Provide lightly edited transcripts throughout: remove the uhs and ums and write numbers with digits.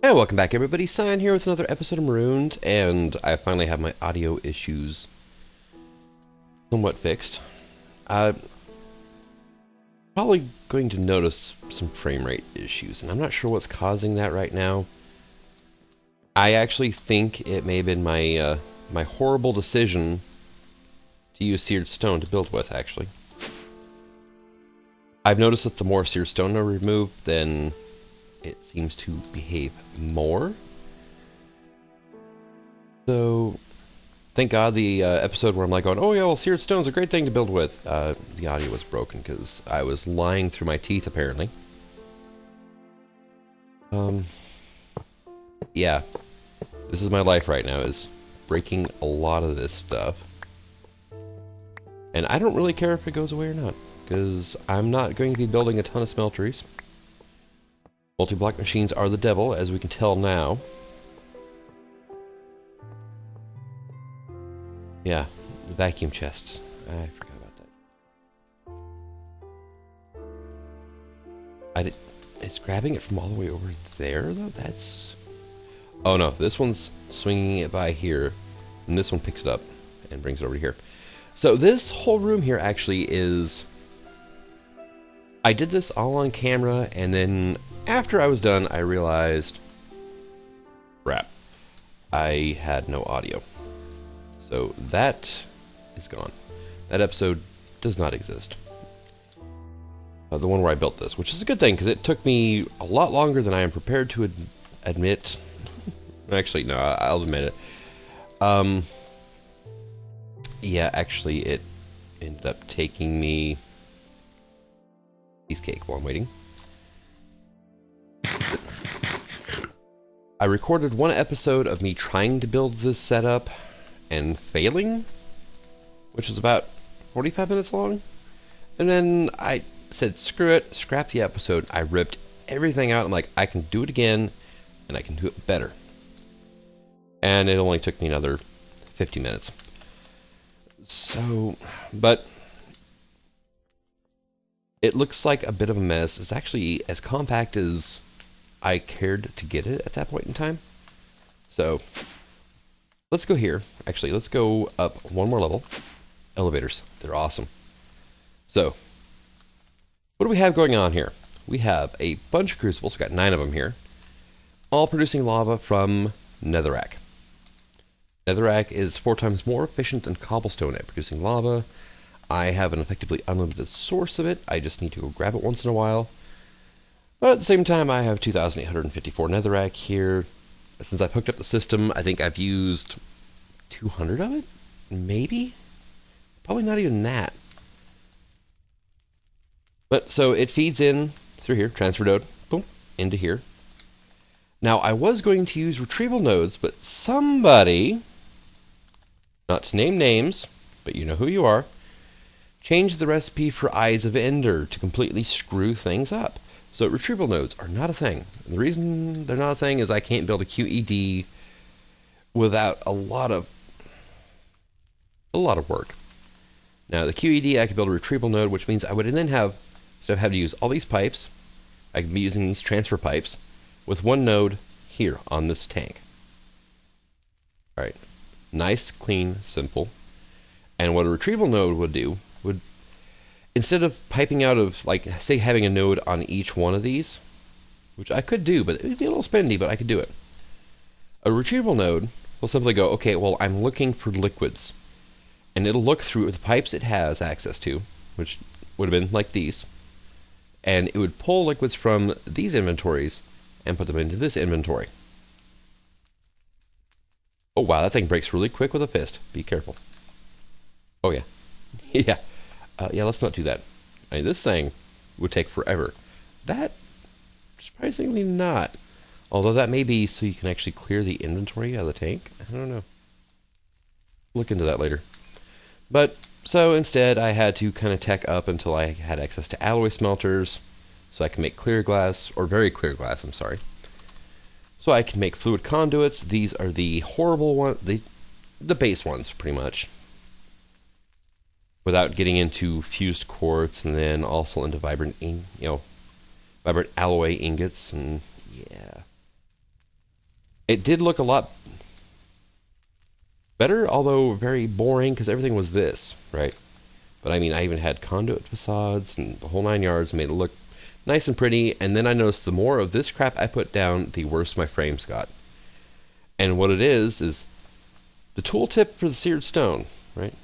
Hey, welcome back everybody, Sign here with another episode of Marooned, and I finally have my audio issues somewhat fixed. I'm probably going to notice some frame rate issues, and I'm not sure what's causing that right now. I actually think it may have been my horrible decision to use seared stone to build with, actually. I've noticed that the more seared stone I remove, then it seems to behave more. So, thank God the episode where I'm like going, oh yeah, well, seared stone's a great thing to build with. The audio was broken because I was lying through my teeth, apparently. Yeah. This is my life right now, is breaking a lot of this stuff. And I don't really care if it goes away or not, because I'm not going to be building a ton of smelteries. Multi-block machines are the devil, as we can tell now. Yeah, the vacuum chests. I forgot about that. It's grabbing it from all the way over there, though? That's... Oh no, this one's swinging it by here, and this one picks it up and brings it over here. So this whole room here actually is... I did this all on camera, and then after I was done, I realized... crap. I had no audio. So that is gone. That episode does not exist. The one where I built this, which is a good thing, because it took me a lot longer than I am prepared to admit. Actually, no, I'll admit it. Yeah, actually, it ended up taking me cheesecake while I'm waiting. I recorded one episode of me trying to build this setup and failing, which was about 45 minutes long. And then I said, screw it, scrap the episode. I ripped everything out. I'm like, I can do it again, and I can do it better. And it only took me another 50 minutes. So, but it looks like a bit of a mess. It's actually as compact as I cared to get it at that point in time. So, let's go here. Actually, let's go up one more level. Elevators. They're awesome. So, what do we have going on here? We have a bunch of crucibles. We've got 9 of them here. All producing lava from Netherrack. Netherrack is 4 times more efficient than cobblestone at producing lava. I have an effectively unlimited source of it. I just need to go grab it once in a while. But at the same time, I have 2,854 Netherrack here. Since I've hooked up the system, I think I've used 200 of it? Maybe? Probably not even that. But so it feeds in through here, transfer node, boom, into here. Now, I was going to use retrieval nodes, but somebody, not to name names, but you know who you are, changed the recipe for Eyes of Ender to completely screw things up. So retrieval nodes are not a thing. And the reason they're not a thing is I can't build a QED without a lot of work. Now, the QED, I could build a retrieval node, which means I would then have, instead of having to use all these pipes, I could be using these transfer pipes with one node here on this tank. All right, nice, clean, simple. And what a retrieval node would do would, instead of piping out of, like, say having a node on each one of these, which I could do, but it would be a little spendy, but I could do it. A retrieval node will simply go, okay, well, I'm looking for liquids. And it'll look through the pipes it has access to, which would have been like these. And it would pull liquids from these inventories and put them into this inventory. Oh wow, that thing breaks really quick with a fist. Be careful. Oh yeah. Yeah. Yeah, let's not do that. I mean, this thing would take forever. That, surprisingly not. Although that may be so you can actually clear the inventory out of the tank. I don't know. Look into that later. But, so instead I had to kind of tech up until I had access to alloy smelters, so I can make clear glass, or very clear glass, I'm sorry. So I can make fluid conduits. These are the horrible ones, the base ones, pretty much. Without getting into fused quartz, and then also into vibrant alloy ingots, and yeah. It did look a lot better, although very boring because everything was this, right? But I mean, I even had conduit facades and the whole 9 yards, made it look nice and pretty. And then I noticed the more of this crap I put down, the worse my frames got. And what it is the tooltip for the seared stone, right?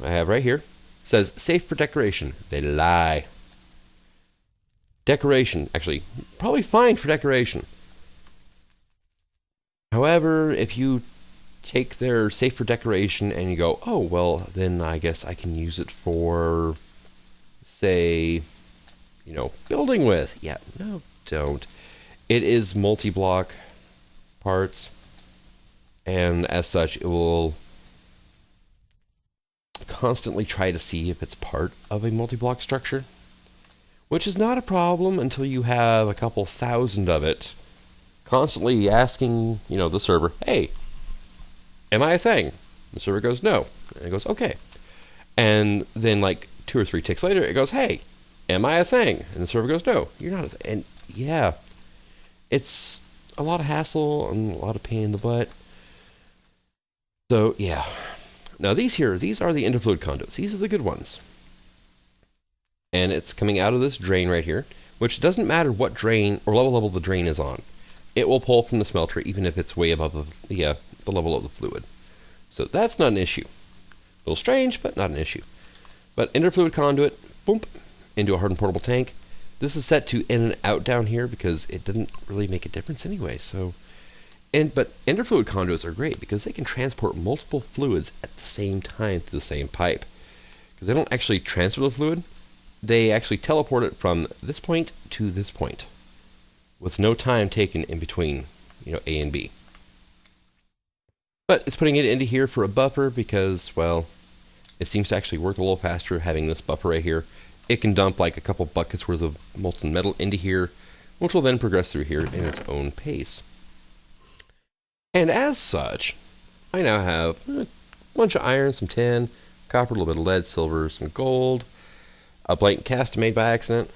I have right here, says safe for decoration. They lie. Decoration, actually, probably fine for decoration. However, if you take their safe for decoration and you go, oh, well, then I guess I can use it for, say, building with. Yeah, no, don't. It is multi-block parts, and as such, it will constantly try to see if it's part of a multi-block structure, which is not a problem until you have a couple thousand of it constantly asking, the server, hey, am I a thing? The server goes, no. And it goes, okay. And then like 2 or 3 ticks later, it goes, hey, am I a thing? And the server goes, no, you're not a thing. And yeah, it's a lot of hassle and a lot of pain in the butt. So yeah. Now these are the interfluid conduits. These are the good ones. And it's coming out of this drain right here, which doesn't matter what drain or level the drain is on. It will pull from the smelter even if it's way above the level of the fluid. So that's not an issue. A little strange, but not an issue. But interfluid conduit, boom, into a hardened portable tank. This is set to in and out down here because it didn't really make a difference anyway. But interfluid conduits are great because they can transport multiple fluids at the same time through the same pipe. Because they don't actually transfer the fluid, they actually teleport it from this point to this point, with no time taken in between, A and B. But it's putting it into here for a buffer because, well, it seems to actually work a little faster having this buffer right here. It can dump like a couple buckets worth of molten metal into here, which will then progress through here in its own pace. And as such, I now have a bunch of iron, some tin, copper, a little bit of lead, silver, some gold, a blank cast made by accident.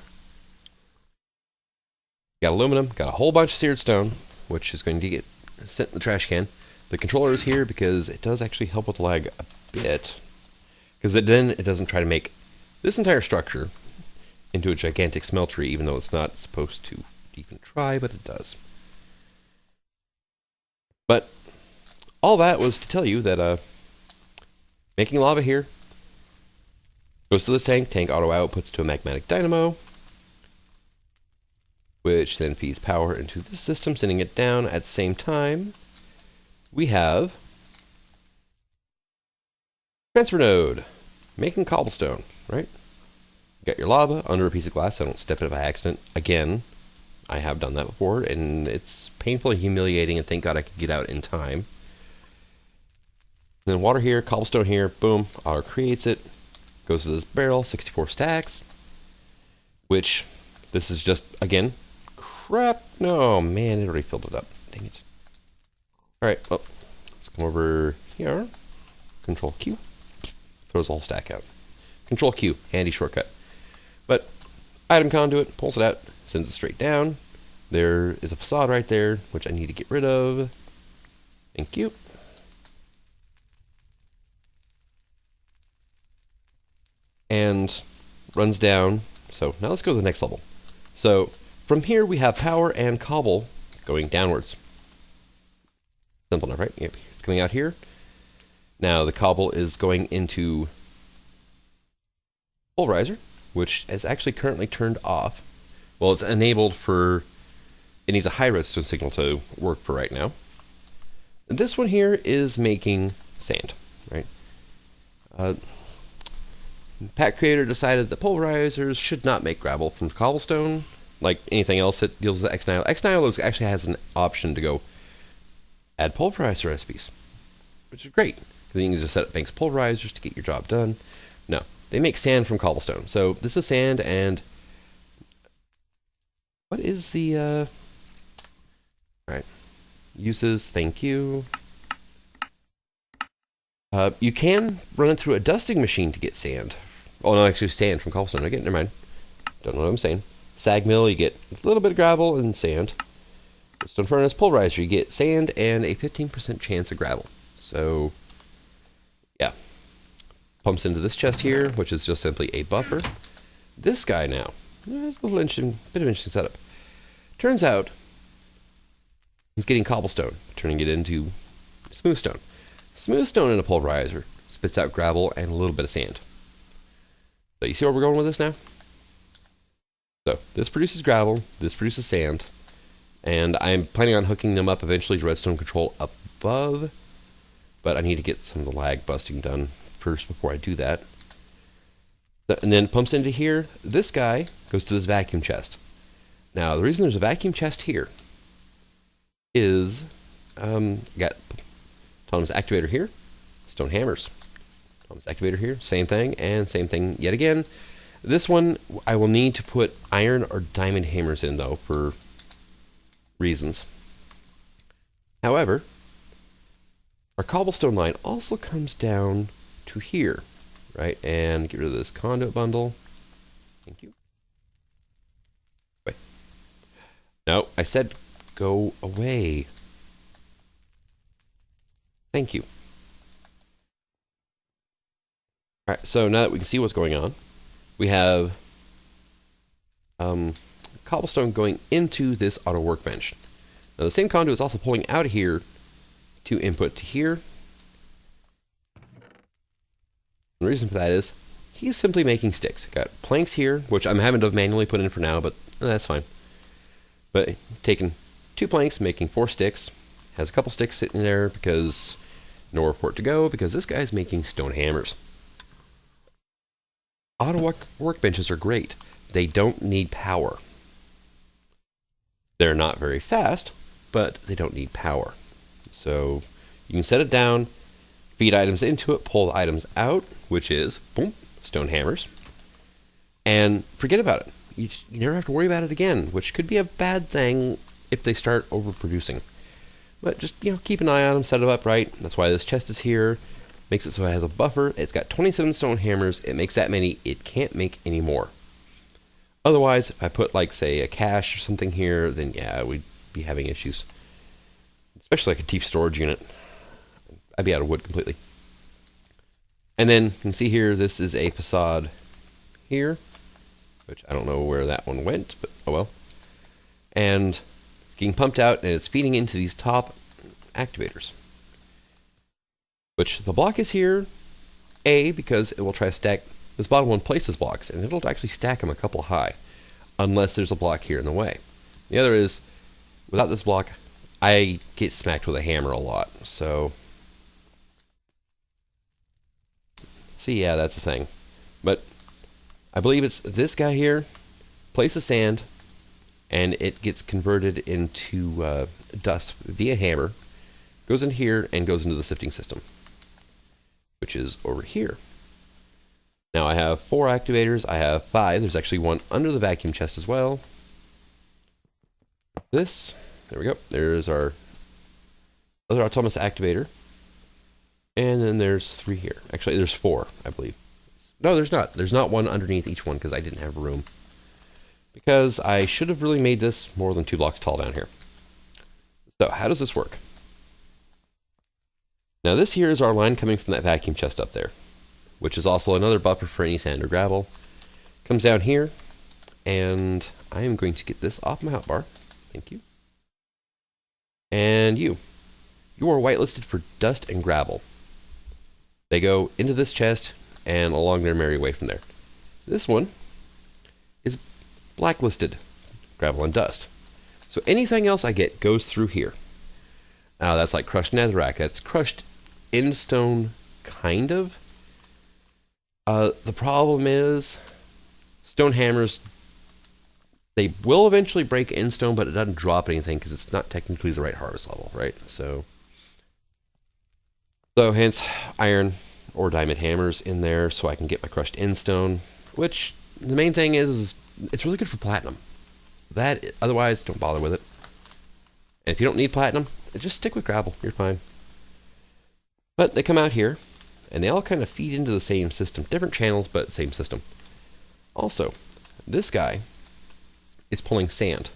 Got aluminum, got a whole bunch of seared stone, which is going to get sent in the trash can. The controller is here because it does actually help with lag a bit. Because it doesn't try to make this entire structure into a gigantic smeltery, even though it's not supposed to even try, but it does. But all that was to tell you that making lava here goes to this tank auto outputs to a magmatic dynamo, which then feeds power into this system, sending it down. At the same time, we have transfer node, making cobblestone, right? You got your lava under a piece of glass. I don't step in it by accident. Again, I have done that before, and it's painfully humiliating, and thank God I could get out in time. And then water here, cobblestone here, boom, auto creates it. Goes to this barrel, 64 stacks, which this is just, again, crap. No, man, it already filled it up. Dang it. All right, well, let's come over here. Control Q. Throws the whole stack out. Control Q, handy shortcut. But item conduit, pulls it out, sends it straight down. There is a facade right there, which I need to get rid of. Thank you. And runs down. So now let's go to the next level. So from here we have power and cobble going downwards. Simple enough, right? Yep, it's coming out here. Now the cobble is going into pulverizer, which is actually currently turned off. Well, it's enabled for, it needs a high redstone signal to work for right now. And this one here is making sand, right? Pack Creator decided that pulverizers should not make gravel from cobblestone. Like anything else that deals with Xnihilo. Xnihilo actually has an option to go add pulverizer recipes, which is great. Then you can just set up banks of pulverizers to get your job done. No, they make sand from cobblestone. So this is sand, and what is the all right, uses? Thank you. You can run it through a dusting machine to get sand. Oh no, actually sand from cobblestone. Never mind. Don't know what I'm saying. Sag mill, you get a little bit of gravel and sand. Stone furnace, pulverizer, you get sand and a 15% chance of gravel. So, yeah. Pumps into this chest here, which is just simply a buffer. This guy now, it's a little interesting, bit of interesting setup. Turns out, he's getting cobblestone, turning it into smooth stone. Smooth stone in a pulverizer spits out gravel and a little bit of sand. So you see where we're going with this now? So this produces gravel, this produces sand, and I'm planning on hooking them up eventually to redstone control above, but I need to get some of the lag busting done first before I do that. And then pumps into here. This guy goes to this vacuum chest. Now the reason there's a vacuum chest here is got autonomous activator here, stone hammers. Autonomous activator here, same thing, and same thing yet again. This one I will need to put iron or diamond hammers in though for reasons. However, our cobblestone line also comes down to here, right? And get rid of this conduit bundle. Thank you. Wait. No, I said go away. Thank you. All right, so now that we can see what's going on, we have cobblestone going into this auto workbench. Now the same conduit is also pulling out of here to input to here. The reason for that is he's simply making sticks. Got planks here, which I'm having to manually put in for now, but that's fine. But taking 2 planks, making 4 sticks. Has a couple sticks sitting there because nowhere for it to go, because this guy's making stone hammers. Auto workbenches are great. They don't need power. They're not very fast, but they don't need power. So you can set it down, feed items into it, pull the items out, which is, boom, stone hammers, and forget about it. You never have to worry about it again, which could be a bad thing if they start overproducing. But just, keep an eye on them, set it up right. That's why this chest is here. Makes it so it has a buffer. It's got 27 stone hammers. It makes that many. It can't make any more. Otherwise, if I put, like, say, a cache or something here, then yeah, we'd be having issues. Especially like a deep storage unit. I'd be out of wood completely. And then you can see here, this is a facade here, which I don't know where that one went, but oh well. And it's getting pumped out, and it's feeding into these top activators. Which the block is here, A, because it will try to stack, this bottom one places blocks, and it'll actually stack them a couple high, unless there's a block here in the way. The other is, without this block, I get smacked with a hammer a lot, so... See, yeah, that's the thing. But I believe it's this guy here, places sand, and it gets converted into dust via hammer, goes in here, and goes into the sifting system, which is over here. Now I have 4 activators. I have 5. There's actually one under the vacuum chest as well. This, there we go. There's our other autonomous activator. And then there's 3 here. Actually, there's 4, I believe. No, there's not. There's not one underneath each one because I didn't have room. Because I should have really made this more than 2 blocks tall down here. So how does this work? Now this here is our line coming from that vacuum chest up there, which is also another buffer for any sand or gravel. Comes down here, and I am going to get this off my hotbar. Thank you. And you are whitelisted for dust and gravel. They go into this chest and along their merry way from there. This one is blacklisted, gravel and dust. So anything else I get goes through here. Now that's like crushed netherrack. That's crushed in stone, kind of. The problem is stone hammers, they will eventually break in stone, but it doesn't drop anything because it's not technically the right harvest level, right? So hence iron or diamond hammers in there so I can get my crushed in stone, which the main thing is it's really good for platinum. Otherwise, don't bother with it. And if you don't need platinum, just stick with gravel. You're fine. But they come out here, and they all kind of feed into the same system. Different channels, but same system. Also, this guy is pulling sand,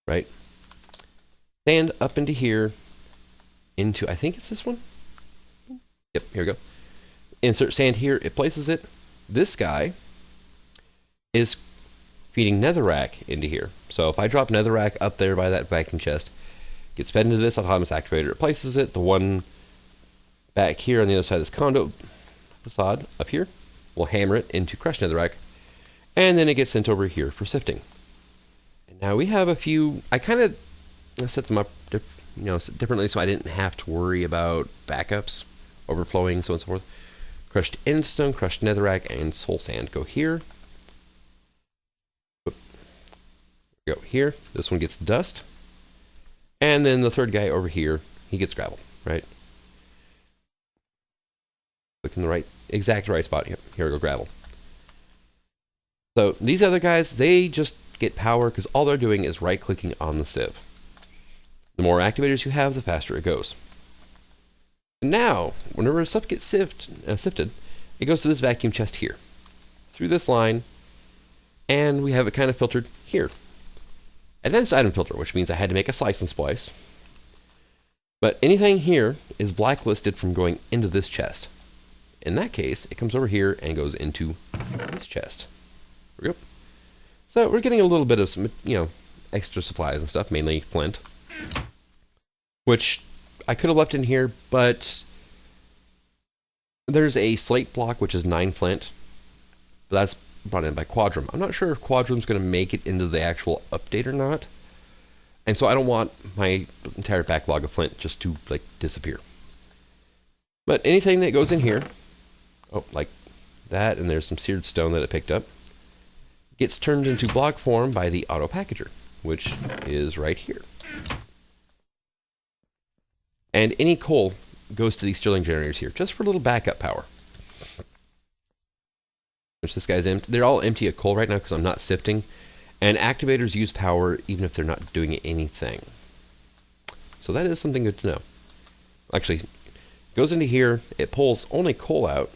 right? sand up into here, into, I think it's this one. Yep, here we go. Insert sand here, it places it. This guy is feeding Netherrack into here. So if I drop Netherrack up there by that vacuum chest, gets fed into this autonomous activator, it places it. The one back here on the other side of this conduit facade up here, we'll hammer it into crushed Netherrack, and then it gets sent over here for sifting. And now we have a few, I kind of set them up differently so I didn't have to worry about backups, overflowing, so on and so forth. Crushed endstone, crushed Netherrack, and soul sand go here. Go here. This one gets dust. And then the third guy over here, he gets gravel, right? Look in the exact right spot. Here we go, gravel. So these other guys, they just get power because all they're doing is right-clicking on the sieve. The more activators you have, the faster it goes. Now, whenever stuff gets sifted, it goes to this vacuum chest here, through this line, and we have it kind of filtered here. Advanced item filter, which means I had to make a slice and splice. But anything here is blacklisted from going into this chest. In that case, it comes over here and goes into this chest. There we go. So we're getting a little bit of some, extra supplies and stuff, mainly flint, which I could have left in here, but there's a slate block, which is 9 flint, but that's brought in by Quadrum. I'm not sure if Quadrum's going to make it into the actual update or not, and so I don't want my entire backlog of flint just to disappear. But anything that goes in here, like that, and there's some seared stone that it picked up, gets turned into block form by the auto packager, which is right here. And any coal goes to these Stirling generators here, just for a little backup power. Which this guy's empty. They're all empty of coal right now because I'm not sifting. And activators use power even if they're not doing anything. So that is something good to know. Actually, it goes into here. It pulls only coal out,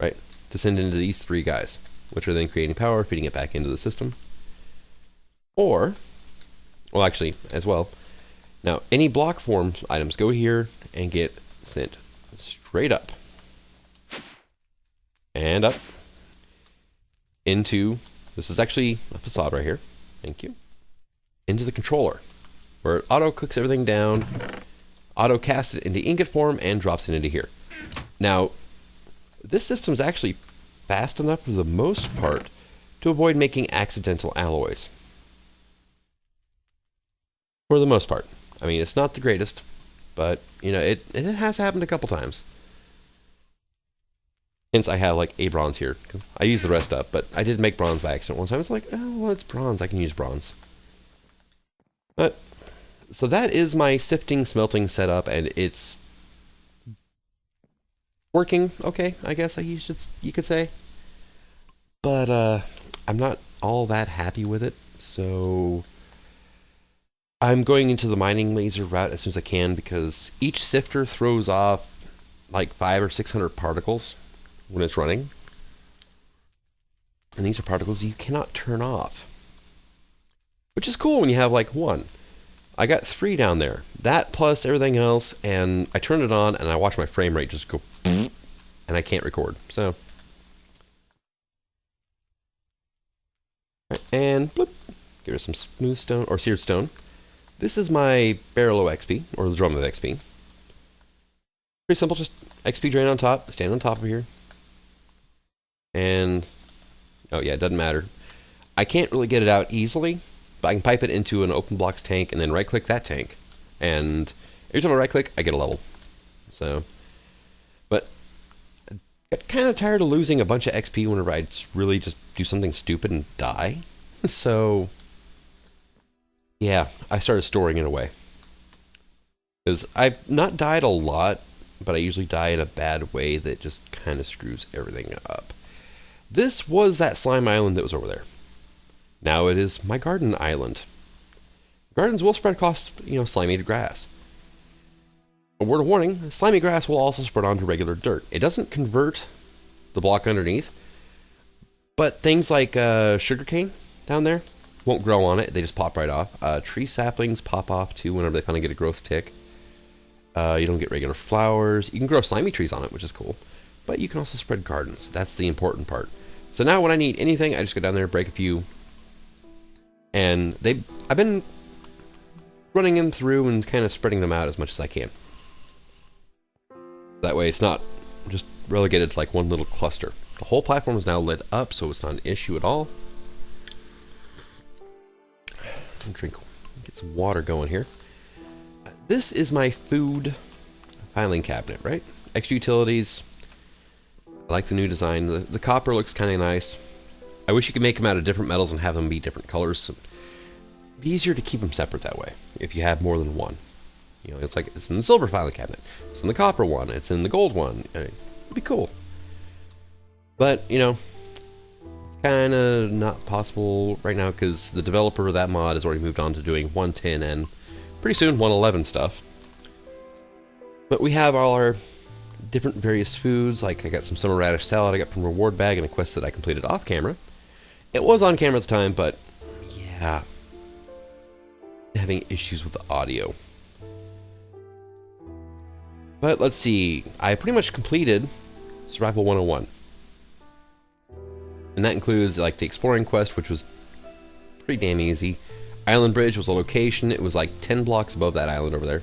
right, to send into these 3 guys, which are then creating power, feeding it back into the system. Or, well, actually, as well. Now, any block form items go here and get sent straight up. And up into, this is actually a facade right here, thank you, into the controller, where it auto cooks everything down, auto casts it into ingot form, and drops it into here. Now, this system is actually fast enough for the most part to avoid making accidental alloys. For the most part. I mean, it's not the greatest, but, it has happened a couple times. Hence, I have a bronze here. I use the rest up, but I did make bronze by accident one time. It's it's bronze. I can use bronze. But so that is my sifting smelting setup, and it's working okay, I guess you could say. But I'm not all that happy with it, so I'm going into the mining laser route as soon as I can because each sifter throws off 500 or 600 particles when it's running. And these are particles you cannot turn off. Which is cool when you have 1. I got 3 down there. That plus everything else, and I turn it on and I watch my frame rate just go and I can't record. So and bloop, give her some smooth stone or seared stone. This is my barrel of XP, or the drum of XP. Pretty simple, just XP drain on top, stand on top of here. And, oh yeah, it doesn't matter. I can't really get it out easily, but I can pipe it into an open blocks tank and then right-click that tank. And every time I right-click, I get a level. So, but I got kind of tired of losing a bunch of XP whenever I'd really just do something stupid and die. So, yeah, I started storing it away. Because I've not died a lot, but I usually die in a bad way that just kind of screws everything up. This was that slime island that was over there. Now it is my garden island. Gardens will spread across, slimy grass. A word of warning, slimy grass will also spread onto regular dirt. It doesn't convert the block underneath, but things like sugarcane down there won't grow on it. They just pop right off. Tree saplings pop off too whenever they kind of get a growth tick. You don't get regular flowers. You can grow slimy trees on it, which is cool. But you can also spread gardens. That's the important part. So now when I need anything, I just go down there, break a few. And I've been running them through and kind of spreading them out as much as I can. That way it's not just relegated to like one little cluster. The whole platform is now lit up, so it's not an issue at all. Get some water going here. This is my food filing cabinet, right? Extra utilities. I like the new design. The copper looks kind of nice. I wish you could make them out of different metals and have them be different colors. So it'd be easier to keep them separate that way if you have more than one. You know, it's like it's in the silver filing cabinet. It's in the copper one. It's in the gold one. It'd be cool. But, you know, it's kind of not possible right now because the developer of that mod has already moved on to doing 110 and pretty soon 111 stuff. But we have all our different various foods. Like I got some summer radish salad I got from reward bag and a quest that I completed off camera. It was on camera at the time, but yeah, having issues with the audio. But let's see, I pretty much completed Survival 101. And that includes like the exploring quest, which was pretty damn easy. Island Bridge was a location. It was like 10 blocks above that island over there.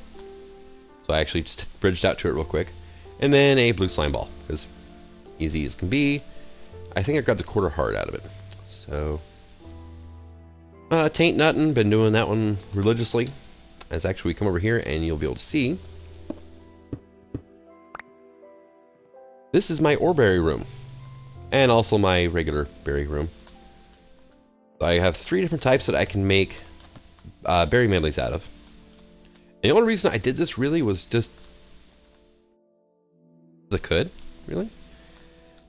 So I actually just bridged out to it real quick. And then a blue slime ball, as easy as can be. I think I grabbed the quarter heart out of it. So, taint nuttin', been doing that one religiously. As actually we come over here and you'll be able to see. This is my ore berry room. And also my regular berry room. I have 3 different types that I can make berry medleys out of. And the only reason I did this really was just I could, really.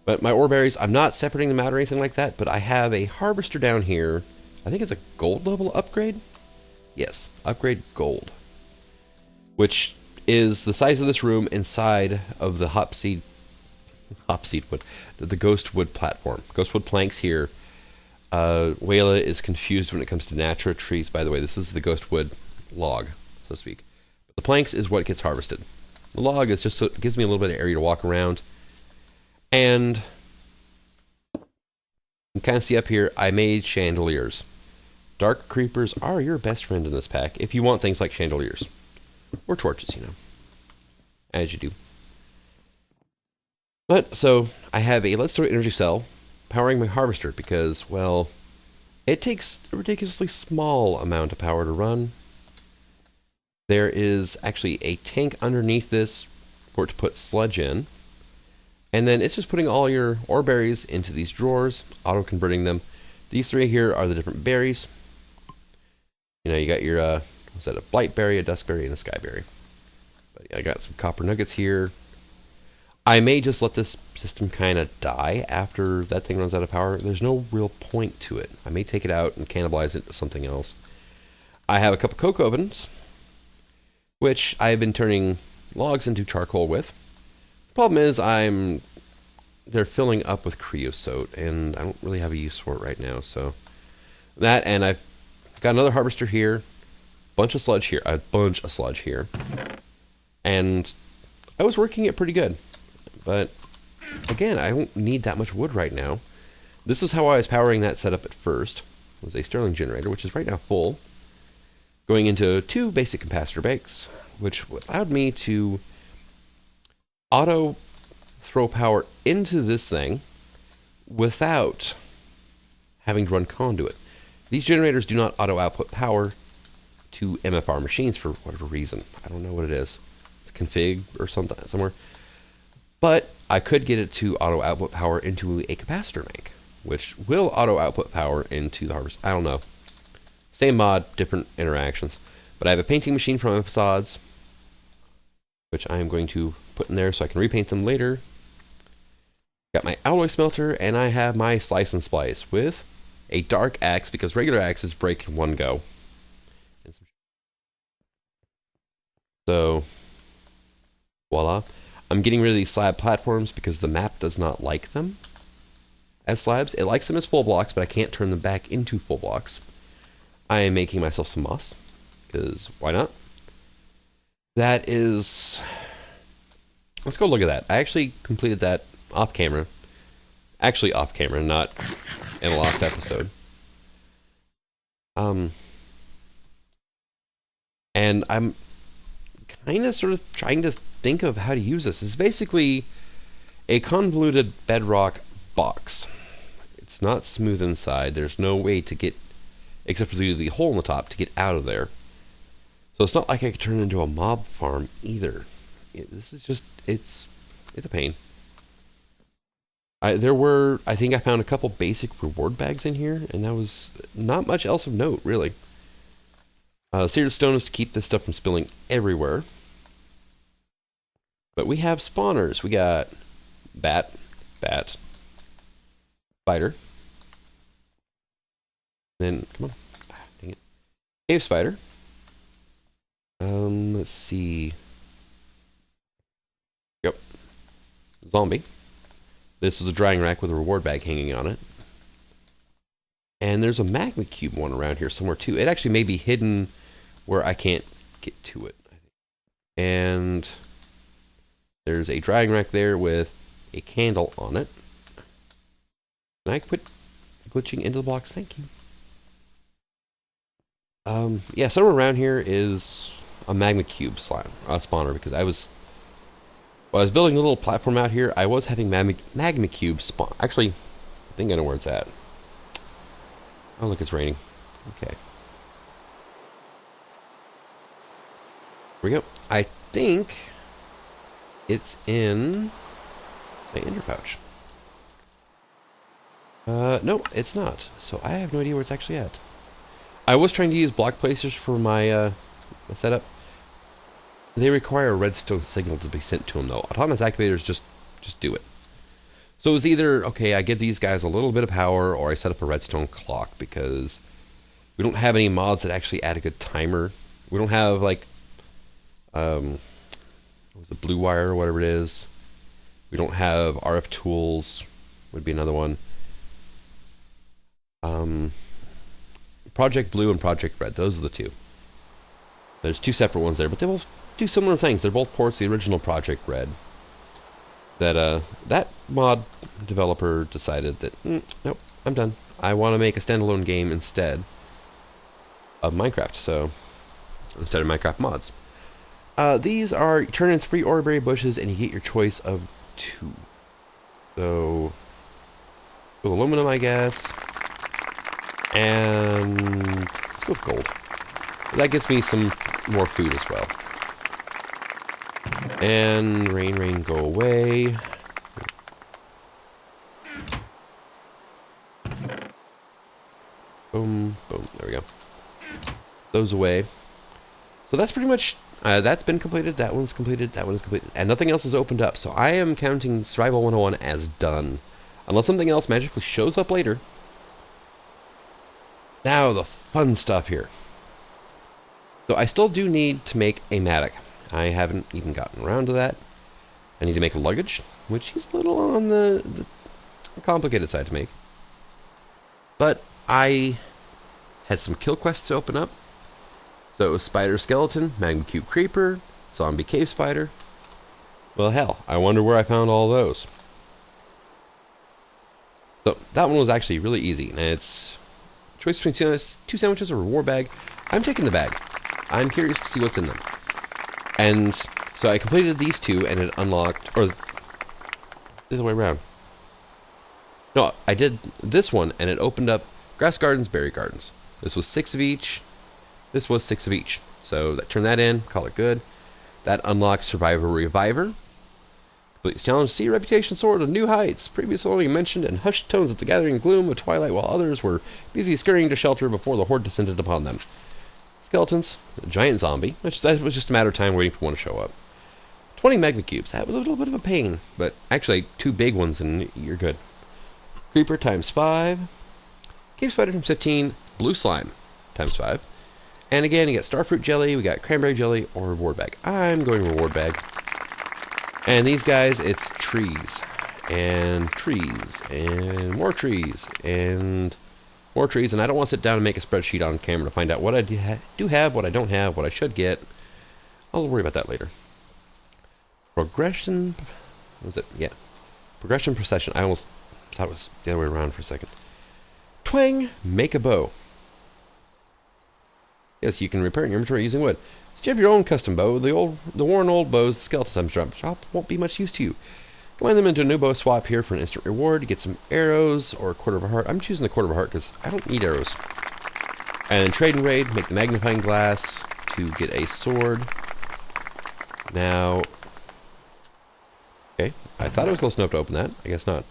But my ore berries, I'm not separating them out or anything like that, but I have a harvester down here. I think it's a gold level upgrade. Yes, upgrade gold. Which is the size of this room inside of the hopseed wood, the Ghostwood platform. Ghostwood planks here. Wayla is confused when it comes to Natura trees. By the way, this is the Ghostwood log, so to speak. But the planks is what gets harvested. The log is just so it gives me a little bit of area to walk around. And you can kind of see up here, I made chandeliers. Dark creepers are your best friend in this pack if you want things like chandeliers. Or torches, you know. As you do. But, so, I have a lead storage energy cell powering my harvester because, well, it takes a ridiculously small amount of power to run. There is actually a tank underneath this for it to put sludge in. And then it's just putting all your ore berries into these drawers, auto-converting them. These 3 here are the different berries. You know, you got your, what's that, a blightberry, a duskberry, and a skyberry. But yeah, I got some copper nuggets here. I may just let this system kind of die after that thing runs out of power. There's no real point to it. I may take it out and cannibalize it to something else. I have a couple coke ovens, which I've been turning logs into charcoal with. The problem is they're filling up with creosote, and I don't really have a use for it right now. So that, and I've got another harvester here, a bunch of sludge here, and I was working it pretty good. But again, I don't need that much wood right now. This is how I was powering that setup at first. It was a Stirling generator, which is right now full. Going into 2 basic capacitor banks, which allowed me to auto throw power into this thing without having to run conduit. These generators do not auto output power to MFR machines for whatever reason. I don't know what it is. It's config or something somewhere. But I could get it to auto output power into a capacitor bank, which will auto output power into the harvest. I don't know. Same mod, different interactions. But I have a painting machine from Facades, which I am going to put in there so I can repaint them later. Got my alloy smelter, and I have my slice and splice with a dark axe because regular axes break in one go. So, voila. I'm getting rid of these slab platforms because the map does not like them as slabs. It likes them as full blocks, but I can't turn them back into full blocks. I am making myself some moss, because why not? That is... Let's go look at that. I actually completed that off camera. Actually off camera, not in a lost episode. And I'm kind of sort of trying to think of how to use this. It's basically a convoluted bedrock box. It's not smooth inside. There's no way to get, except for the hole in the top, to get out of there. So it's not like I could turn it into a mob farm either. This is just, it's a pain. I think I found a couple basic reward bags in here, and that was not much else of note, really. Seared stone is to keep this stuff from spilling everywhere. But we have spawners. We got bat, spider. Then, come on. Dang it. Cave spider. Let's see. Yep. Zombie. This is a drying rack with a reward bag hanging on it. And there's a magma cube one around here somewhere too. It actually may be hidden where I can't get to it. And there's a drying rack there with a candle on it. And I quit glitching into the blocks. Thank you. Yeah, somewhere around here is a magma cube spawner, because while I was building a little platform out here, I was having magma cube spawn. Actually, I think I know where it's at. Oh, look, it's raining. Okay. Here we go. I think it's in my ender pouch. No, it's not. So I have no idea where it's actually at. I was trying to use block placers for my setup. They require a redstone signal to be sent to them, though. Autonomous activators just do it. So it was either, okay, I give these guys a little bit of power, or I set up a redstone clock, because we don't have any mods that actually add a good timer. We don't have, like, what was it, blue wire or whatever it is. We don't have RF tools, would be another one. Project Blue and Project Red, those are the two. There's two separate ones there, but they both do similar things. They're both ports of the original Project Red. That mod developer decided that, nope, I'm done. I want to make a standalone game instead of Minecraft, so instead of Minecraft mods. These are, you turn in 3 oreberry bushes and you get your choice of 2. So, with aluminum, I guess, and let's go with gold. That gets me some more food as well. And rain, go away. Boom, boom, there we go. Those away. So that's pretty much, that's been completed, that one's completed, that one's completed, and nothing else has opened up. So I am counting Survival 101 as done. Unless something else magically shows up later. Now the fun stuff here. So I still do need to make a mattock. I haven't even gotten around to that. I need to make a luggage, which is a little on the complicated side to make. But I had some kill quests to open up. So it was spider skeleton, magma cube creeper, zombie cave spider. Well, hell, I wonder where I found all those. So that one was actually really easy, and it's choice between 2 sandwiches or a reward bag. I'm taking the bag. I'm curious to see what's in them. And so I completed these 2, and it unlocked, or the other way around. No, I did this one, and it opened up grass gardens, berry gardens. This was 6 of each. This was 6 of each. So turn that in, call it good. That unlocks Survivor Reviver. Completes challenge, see reputation soar to new heights. Previously only mentioned in hushed tones at the gathering gloom of twilight, while others were busy scurrying to shelter before the horde descended upon them. Skeletons, a giant zombie, which that was just a matter of time waiting for one to show up. 20 magma cubes, that was a little bit of a pain, but actually 2 big ones and you're good. Creeper times 5, cave spider times 15, blue slime times 5, and again you got starfruit jelly, we got cranberry jelly, or reward bag. I'm going reward bag. And these guys, it's trees, and more trees, and More trees, and I don't want to sit down and make a spreadsheet on camera to find out what I do have, what I don't have, what I should get. I'll worry about that later. Progression... What was it? Yeah. Progression procession. I almost thought it was the other way around for a second. Twang! Make a bow. Yes, you can repair in your inventory using wood. So you have your own custom bow. The worn old bows the skeleton shop won't be much use to you. Combine them into a new bow swap here for an instant reward. You get some arrows or a quarter of a heart. I'm choosing the quarter of a heart because I don't need arrows. And trade and raid. Make the magnifying glass to get a sword. Now... Okay, I thought I was close enough to open that. I guess not.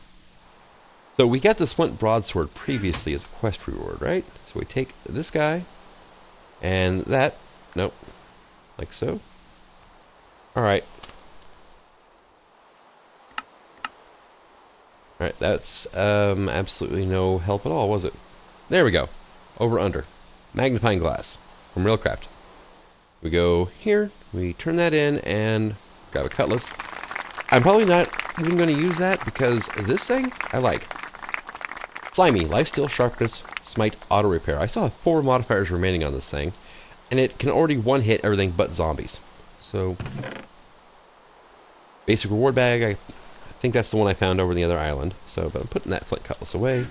So we got this flint broadsword previously as a quest reward, right? So we take this guy and that. Nope. Like so. Alright. Alright, that's absolutely no help at all, was it? There we go. Over under. Magnifying glass from Railcraft. We go here, we turn that in and grab a cutlass. I'm probably not even going to use that because this thing, I like. Slimy, lifesteal, sharpness, smite, auto repair. I still have 4 modifiers remaining on this thing, and it can already one-hit everything but zombies. So, basic reward bag, I think that's the one I found over the other island. So, but I'm putting that flint cutlass away.